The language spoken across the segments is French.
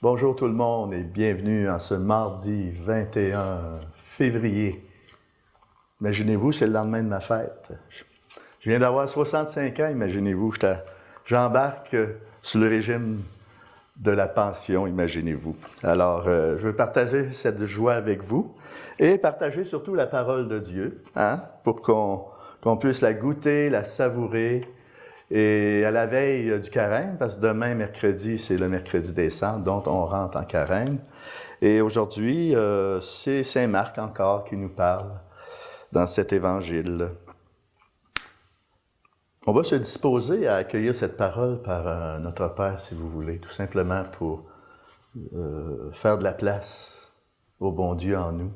Bonjour tout le monde et bienvenue en ce mardi 21 février. Imaginez-vous, c'est le lendemain de ma fête. Je viens d'avoir 65 ans, imaginez-vous. J'embarque sur le régime de la pension, imaginez-vous. Alors, je veux partager cette joie avec vous et partager surtout la parole de Dieu, pour qu'on puisse la goûter, la savourer. Et à la veille du carême, parce que demain, mercredi, c'est le mercredi des Cendres, dont on rentre en carême. Et aujourd'hui, c'est Saint Marc encore qui nous parle dans cet évangile. On va se disposer à accueillir cette parole par notre Père, si vous voulez, tout simplement pour faire de la place au bon Dieu en nous,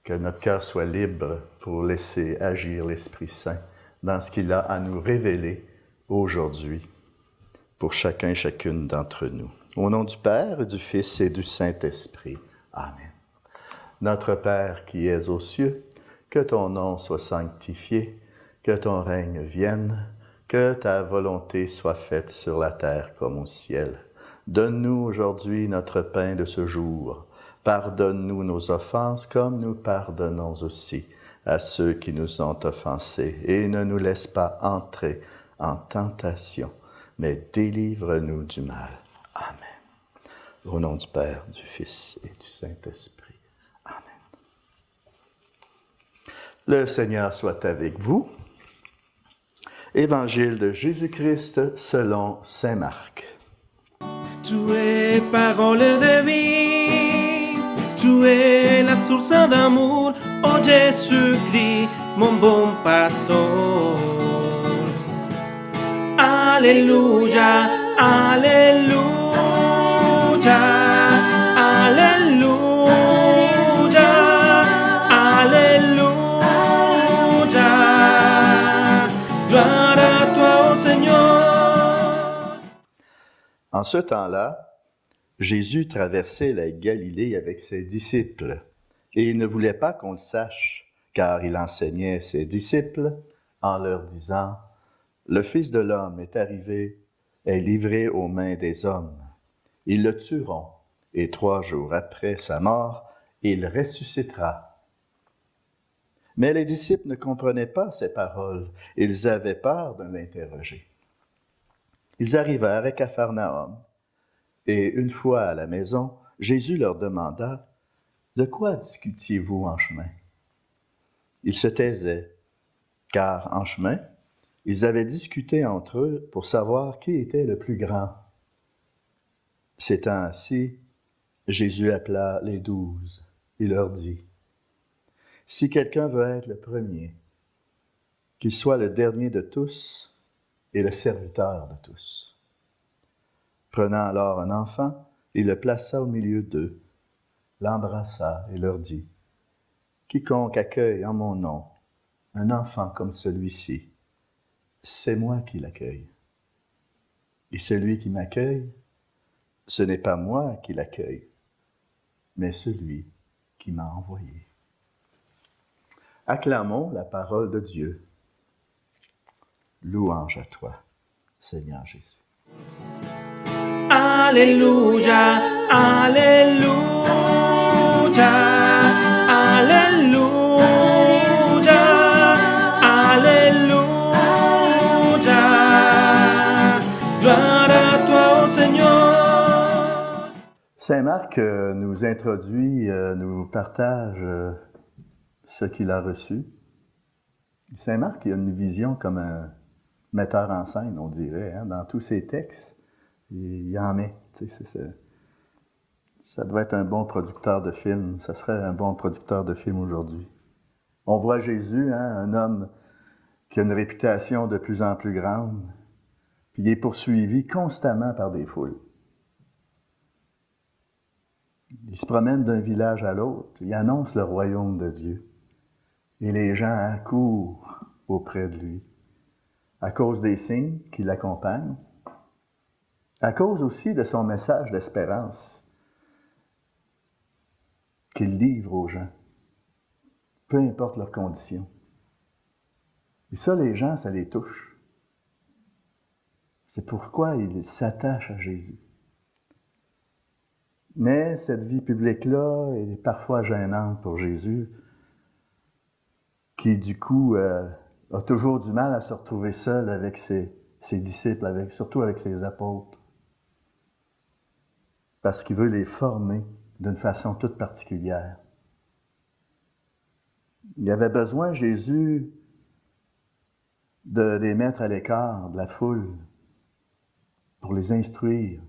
que notre cœur soit libre pour laisser agir l'Esprit Saint dans ce qu'il a à nous révéler aujourd'hui pour chacun et chacune d'entre nous. Au nom du Père, du Fils et du Saint-Esprit. Amen. Notre Père qui es aux cieux, que ton nom soit sanctifié, que ton règne vienne, que ta volonté soit faite sur la terre comme au ciel. Donne-nous aujourd'hui notre pain de ce jour. Pardonne-nous nos offenses comme nous pardonnons aussi à ceux qui nous ont offensés. Et ne nous laisse pas entrer en tentation, mais délivre-nous du mal. Amen. Au nom du Père, du Fils et du Saint-Esprit. Amen. Le Seigneur soit avec vous. Évangile de Jésus-Christ selon saint Marc. Tu es parole de vie, tu es la source d'amour, oh Jésus-Christ, mon bon pasteur. Alléluia, alléluia, alléluia, alléluia. Gloire à toi, ô Seigneur. En ce temps-là, Jésus traversait la Galilée avec ses disciples, et il ne voulait pas qu'on le sache, car il enseignait ses disciples en leur disant: « Le Fils de l'homme est arrivé, est livré aux mains des hommes. Ils le tueront, et 3 jours après sa mort, il ressuscitera. » Mais les disciples ne comprenaient pas ces paroles. Ils avaient peur de l'interroger. Ils arrivèrent à Capharnaüm, et une fois à la maison, Jésus leur demanda: « De quoi discutiez-vous en chemin? » Ils se taisaient, car en chemin, ils avaient discuté entre eux pour savoir qui était le plus grand. S'étant ainsi, Jésus appela les 12 et leur dit: « Si quelqu'un veut être le premier, qu'il soit le dernier de tous et le serviteur de tous. » Prenant alors un enfant, il le plaça au milieu d'eux, l'embrassa et leur dit: « Quiconque accueille en mon nom un enfant comme celui-ci, c'est moi qui l'accueille. Et celui qui m'accueille, ce n'est pas moi qui l'accueille, mais celui qui m'a envoyé. » Acclamons la parole de Dieu. Louange à toi, Seigneur Jésus. Alléluia, alléluia, alléluia, alléluia. Gloire à toi, ô Seigneur. Saint Marc nous introduit, nous partage ce qu'il a reçu. Saint Marc, il a une vision comme un metteur en scène, on dirait, dans tous ses textes. Il en met. Ça doit être un bon producteur de film. Ça serait un bon producteur de film aujourd'hui. On voit Jésus, un homme qui a une réputation de plus en plus grande, puis il est poursuivi constamment par des foules. Il se promène d'un village à l'autre, il annonce le royaume de Dieu. Et les gens accourent auprès de lui, à cause des signes qui l'accompagnent, à cause aussi de son message d'espérance qu'il livre aux gens, peu importe leurs conditions. Et ça, les gens, ça les touche. C'est pourquoi ils s'attachent à Jésus. Mais cette vie publique-là est parfois gênante pour Jésus, qui du coup a toujours du mal à se retrouver seul avec ses disciples, surtout avec ses apôtres, parce qu'il veut les former d'une façon toute particulière. Il avait besoin, Jésus, de les mettre à l'écart de la foule, pour les instruire,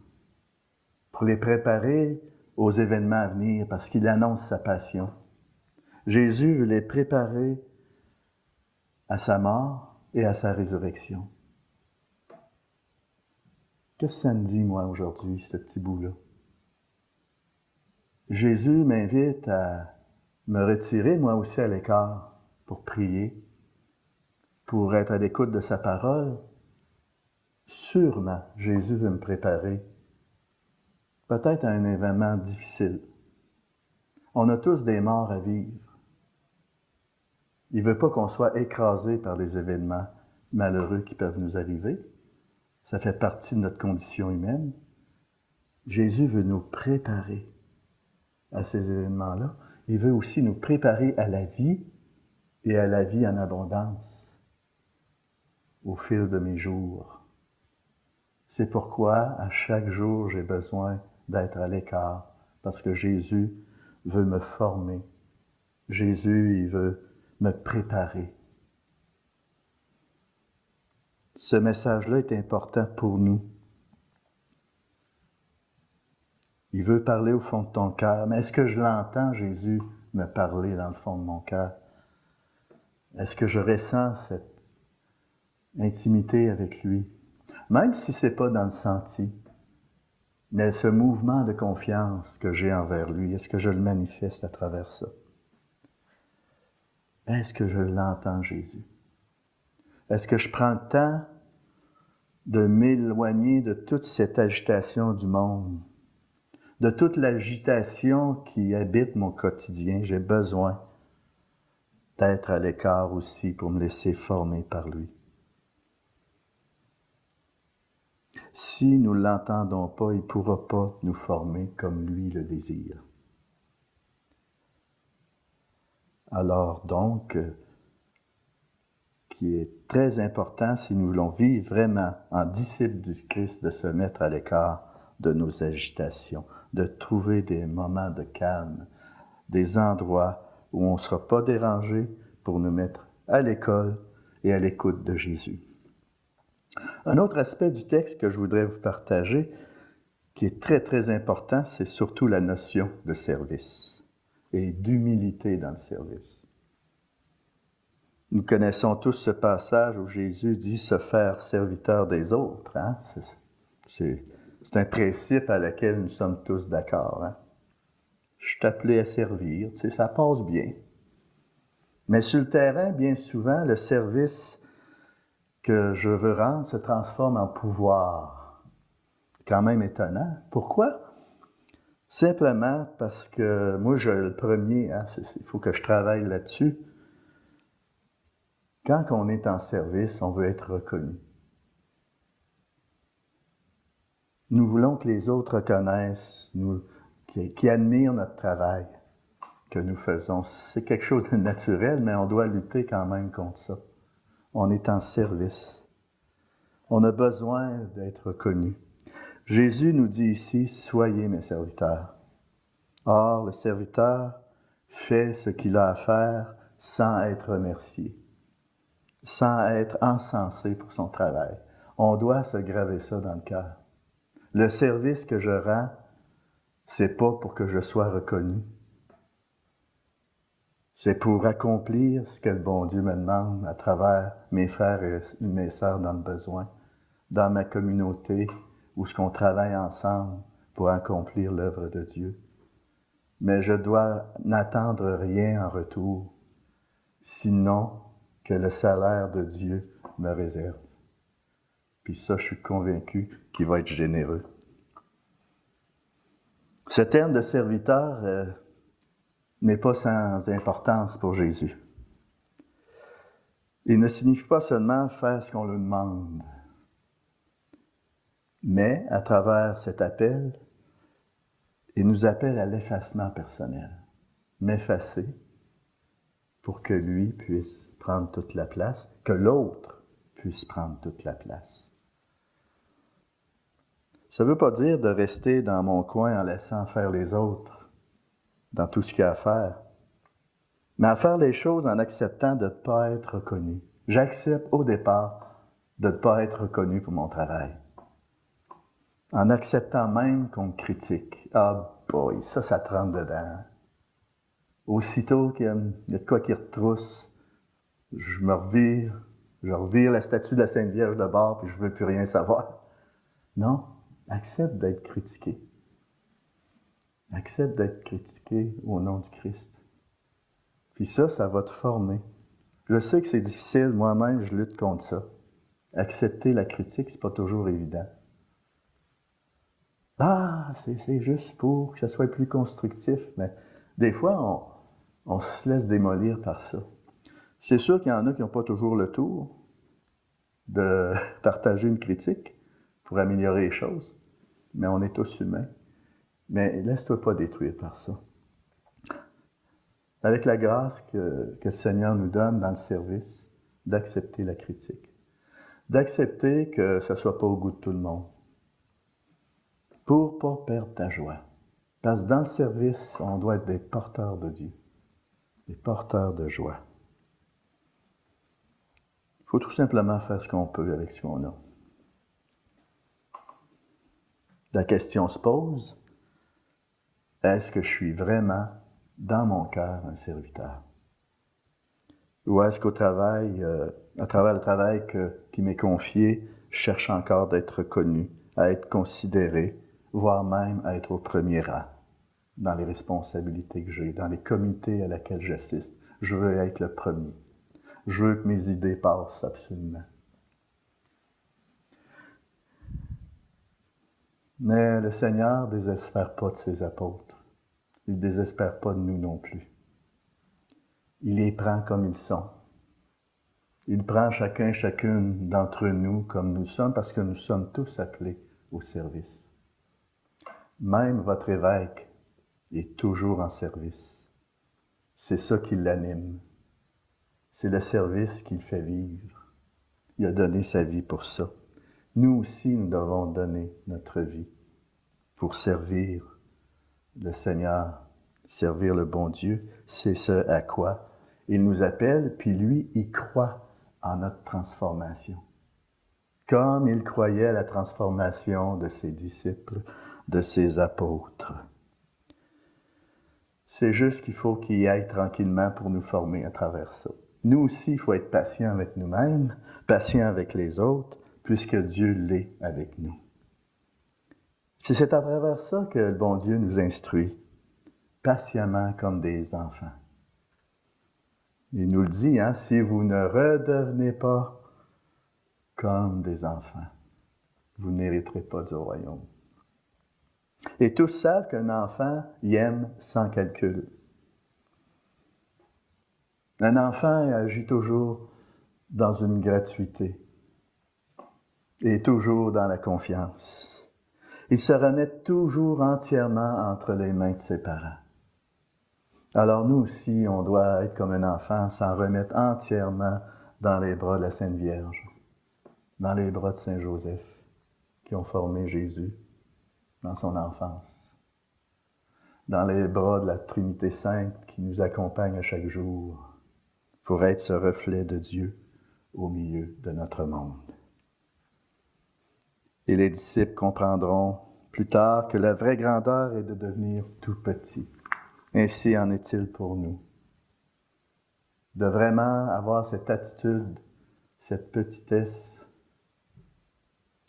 pour les préparer aux événements à venir, parce qu'il annonce sa passion. Jésus veut les préparer à sa mort et à sa résurrection. Qu'est-ce que ça me dit, moi, aujourd'hui, ce petit bout-là? Jésus m'invite à me retirer, moi aussi, à l'écart, pour prier, pour être à l'écoute de sa parole. Sûrement, Jésus veut me préparer, peut-être à un événement difficile. On a tous des morts à vivre. Il ne veut pas qu'on soit écrasé par les événements malheureux qui peuvent nous arriver. Ça fait partie de notre condition humaine. Jésus veut nous préparer à ces événements-là. Il veut aussi nous préparer à la vie et à la vie en abondance au fil de mes jours. C'est pourquoi à chaque jour, j'ai besoin d'être à l'écart, parce que Jésus veut me former. Jésus, il veut me préparer. Ce message-là est important pour nous. Il veut parler au fond de ton cœur. Mais est-ce que je l'entends, Jésus, me parler dans le fond de mon cœur? Est-ce que je ressens cette intimité avec lui? Même si ce n'est pas dans le senti, mais ce mouvement de confiance que j'ai envers lui, est-ce que je le manifeste à travers ça? Est-ce que je l'entends, Jésus? Est-ce que je prends le temps de m'éloigner de toute cette agitation du monde, de toute l'agitation qui habite mon quotidien? J'ai besoin d'être à l'écart aussi pour me laisser former par lui. Si nous ne l'entendons pas, il ne pourra pas nous former comme lui le désire. Alors donc, qui est très important si nous voulons vivre vraiment en disciples du Christ, de se mettre à l'écart de nos agitations, de trouver des moments de calme, des endroits où on ne sera pas dérangé pour nous mettre à l'école et à l'écoute de Jésus. Un autre aspect du texte que je voudrais vous partager, qui est très, très important, c'est surtout la notion de service et d'humilité dans le service. Nous connaissons tous ce passage où Jésus dit se faire serviteur des autres. Hein? C'est un principe à lequel nous sommes tous d'accord. Hein? Je suis appelé à servir, ça passe bien. Mais sur le terrain, bien souvent, le service que je veux rendre se transforme en pouvoir. C'est quand même étonnant. Pourquoi? Simplement parce que moi, le premier, hein, il faut que je travaille là-dessus. Quand on est en service, on veut être reconnu. Nous voulons que les autres reconnaissent, qui admirent notre travail que nous faisons. C'est quelque chose de naturel, mais on doit lutter quand même contre ça. On est en service. On a besoin d'être reconnu. Jésus nous dit ici, « Soyez mes serviteurs ». Or, le serviteur fait ce qu'il a à faire sans être remercié, sans être encensé pour son travail. On doit se graver ça dans le cœur. Le service que je rends, c'est pas pour que je sois reconnu. C'est pour accomplir ce que le bon Dieu me demande à travers mes frères et mes sœurs dans le besoin, dans ma communauté, où ce qu'on travaille ensemble pour accomplir l'œuvre de Dieu. Mais je dois n'attendre rien en retour, sinon que le salaire de Dieu me réserve. Puis ça, je suis convaincu qu'il va être généreux. Ce terme de serviteur n'est pas sans importance pour Jésus. Il ne signifie pas seulement faire ce qu'on lui demande, mais à travers cet appel, Il nous appelle à l'effacement personnel. M'effacer pour que lui puisse prendre toute la place, que l'autre puisse prendre toute la place. Ça ne veut pas dire de rester dans mon coin en laissant faire les autres, dans tout ce qu'il y a à faire, mais à faire les choses en acceptant de ne pas être reconnu. J'accepte au départ de ne pas être reconnu pour mon travail. En acceptant même qu'on me critique. Ah boy, ça te rentre dedans. Aussitôt qu'il y a de quoi qui retrousse, je revire la statue de la Sainte Vierge de bord, puis je ne veux plus rien savoir. Non, accepte d'être critiqué. Accepte d'être critiqué au nom du Christ. Puis ça va te former. Je sais que c'est difficile, moi-même, je lutte contre ça. Accepter la critique, c'est pas toujours évident. Ah, c'est juste pour que ça soit plus constructif, mais des fois, on se laisse démolir par ça. C'est sûr qu'il y en a qui n'ont pas toujours le tour de partager une critique pour améliorer les choses, mais on est tous humains. Mais laisse-toi pas détruire par ça. Avec la grâce que le Seigneur nous donne dans le service, d'accepter la critique. D'accepter que ça ne soit pas au goût de tout le monde. Pour ne pas perdre ta joie. Parce que dans le service, on doit être des porteurs de Dieu. Des porteurs de joie. Il faut tout simplement faire ce qu'on peut avec ce qu'on a. La question se pose, est-ce que je suis vraiment dans mon cœur un serviteur? Ou est-ce qu'au travail, à travers le travail qui m'est confié, je cherche encore d'être reconnu, à être considéré, voire même à être au premier rang dans les responsabilités que j'ai, dans les comités à laquelle j'assiste. Je veux être le premier. Je veux que mes idées passent absolument. Mais le Seigneur ne désespère pas de ses apôtres. Il ne désespère pas de nous non plus. Il les prend comme ils sont. Il prend chacune d'entre nous comme nous sommes, parce que nous sommes tous appelés au service. Même votre évêque est toujours en service. C'est ça qui l'anime. C'est le service qu'il fait vivre. Il a donné sa vie pour ça. Nous aussi, nous devons donner notre vie pour servir le Seigneur, servir le bon Dieu. C'est ce à quoi il nous appelle, puis lui, il croit en notre transformation. Comme il croyait à la transformation de ses disciples, de ses apôtres. C'est juste qu'il faut qu'il y aille tranquillement pour nous former à travers ça. Nous aussi, il faut être patient avec nous-mêmes, patient avec les autres, puisque Dieu l'est avec nous. C'est à travers ça que le bon Dieu nous instruit, patiemment comme des enfants. Il nous le dit, si vous ne redevenez pas comme des enfants, vous n'hériterez pas du royaume. Et tous savent qu'un enfant y aime sans calcul. Un enfant agit toujours dans une gratuité et toujours dans la confiance. Il se remet toujours entièrement entre les mains de ses parents. Alors nous aussi, on doit être comme un enfant, s'en remettre entièrement dans les bras de la Sainte Vierge, dans les bras de Saint Joseph, qui ont formé Jésus dans son enfance, dans les bras de la Trinité Sainte qui nous accompagne à chaque jour pour être ce reflet de Dieu au milieu de notre monde. Et les disciples comprendront plus tard que la vraie grandeur est de devenir tout petit. Ainsi en est-il pour nous. De vraiment avoir cette attitude, cette petitesse,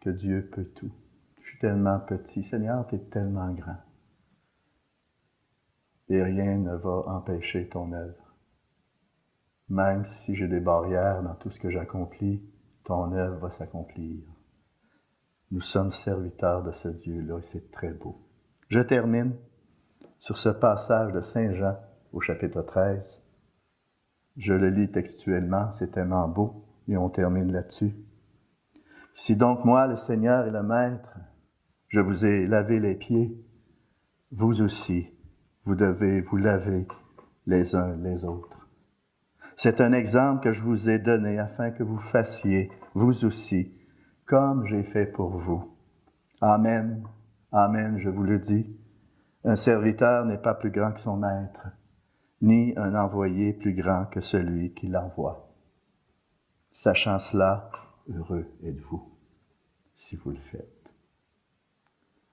que Dieu peut tout. Je suis tellement petit. Seigneur, tu es tellement grand. Et rien ne va empêcher ton œuvre. Même si j'ai des barrières dans tout ce que j'accomplis, ton œuvre va s'accomplir. Nous sommes serviteurs de ce Dieu-là et c'est très beau. Je termine sur ce passage de Saint Jean au chapitre 13. Je le lis textuellement, c'est tellement beau et on termine là-dessus. Si donc moi, le Seigneur et le Maître, je vous ai lavé les pieds, vous aussi, vous devez vous laver les uns les autres. C'est un exemple que je vous ai donné afin que vous fassiez, vous aussi, comme j'ai fait pour vous. Amen, amen, je vous le dis. Un serviteur n'est pas plus grand que son maître, ni un envoyé plus grand que celui qui l'envoie. Sachant cela, heureux êtes-vous si vous le faites.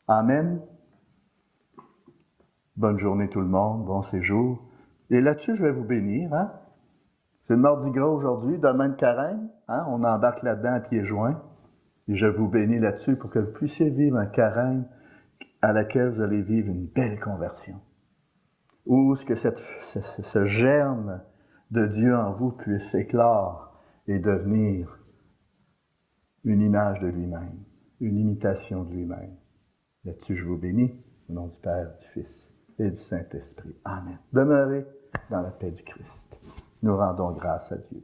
Amen. Bonne journée tout le monde, bon séjour. Et là-dessus, je vais vous bénir. Hein? C'est le Mardi Gras aujourd'hui, demain le carême. Hein? On embarque là-dedans à pieds joints. Et je vous bénis là-dessus pour que vous puissiez vivre un carême à laquelle vous allez vivre une belle conversion. Où ce que ce germe de Dieu en vous puisse éclore et devenir une image de lui-même, une imitation de lui-même. Là-dessus, je vous bénis, au nom du Père, du Fils et du Saint-Esprit. Amen. Demeurez dans la paix du Christ. Nous rendons grâce à Dieu.